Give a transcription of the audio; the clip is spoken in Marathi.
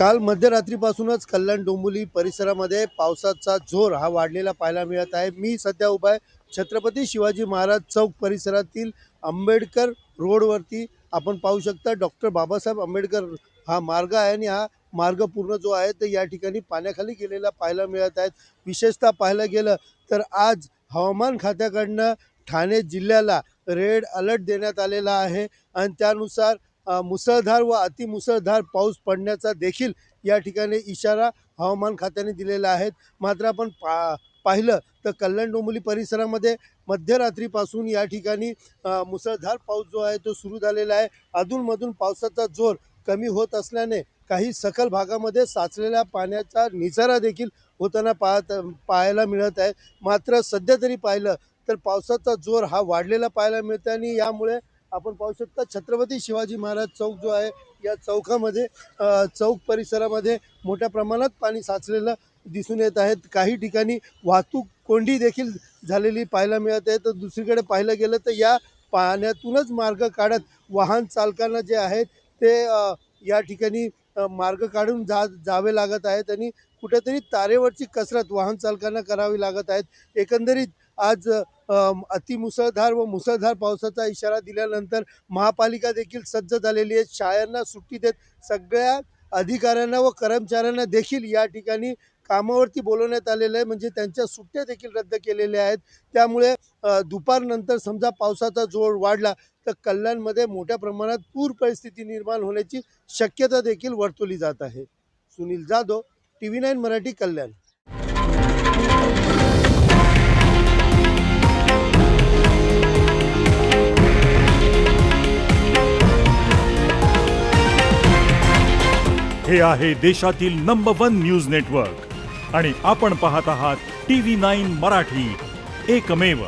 काल मध्यरात्रीपासूनच कल्याण डोंबिवली परिसरामध्ये पावसाचा जोर हा वाढलेला पाहायला मिळत आहे। मी सध्या उभा आहे छत्रपती शिवाजी महाराज चौक परिसरातील आंबेडकर रोडवरती। आपण पाहू शकता डॉक्टर बाबासाहेब आंबेडकर हा मार्ग आहे आणि हा मार्ग पूर्ण जो आहे तो या ठिकाणी पाण्याखाली गेलेला पाहायला मिळत आहे। विशेषतः पाहायला गेलं तर आज हवामान खात्याकडनं ठाणे जिल्ह्याला रेड अलर्ट देण्यात आलेला आहे आणि त्यानुसार मुसळधार व अतिमुसळधार पाऊस पडण्याचा देखील या ठिकाणी इशारा हवामान खात्याने दिलेला आहे। मात्र आपण पाहिलं तर कल्याण डोंबिवली परिसरामध्ये मध्यरात्रीपासून या ठिकाणी मुसळधार पाऊस जो आहे तो सुरू झालेला आहे। अधूनमधून पावसाचा जोर कमी होत असल्याने काही सखल भागामध्ये साचलेल्या पाण्याचा निचरा देखील होताना पाहायला मिळत आहे। मात्र सध्या तरी पाहिलं तर पावसाचा जोर हा वाढलेला पाहायला मिळतो आणि यामुळे आपण पाहू शकता छत्रपती शिवाजी महाराज चौक जो आहे या चौकामध्ये चौक परिसरामध्ये मोठ्या प्रमाणात पाणी साचलेलं दिसून येत आहे। काही ठिकाणी वाहतूक कोंडी देखील झालेली पाहायला मिळत आहे। तर दुसरीकडे पाहिलं गेलं तर या पाण्यातूनच मार्ग काढत वाहन चालकांना जे आहेत ते या ठिकाणी मार्ग काढून जावे लागत आहेत आणि कुठेतरी तारेवरची कसरत वाहन चालकांना करावी लागत आहेत। एकंदरीत आज अतिमुसळधार व मुसळधार पावसाचा इशारा दिल्यानंतर महापालिका देखील सज्ज झालेली आहे। शाळांना सुट्टी देत सगळ्या अधिकाऱ्यांना व कर्मचाऱ्यांना देखील या ठिकाणी कामावरती बोलवण्यात आलेलं आहे, म्हणजे त्यांच्या सुट्ट्या देखील रद्द केलेल्या आहेत। त्यामुळे दुपारनंतर समजा पावसाचा जोर वाढला तर कल्याणमध्ये मोठ्या प्रमाणात पूर परिस्थिती निर्माण होण्याची शक्यता देखील वर्तवली जात आहे। सुनील जाधव, TV9 मराठी, कल्याण। हे आहे देशातील नंबर 1 न्यूज नेटवर्क आणि आपण पाहत आहात TV9 मराठी, एकमेव।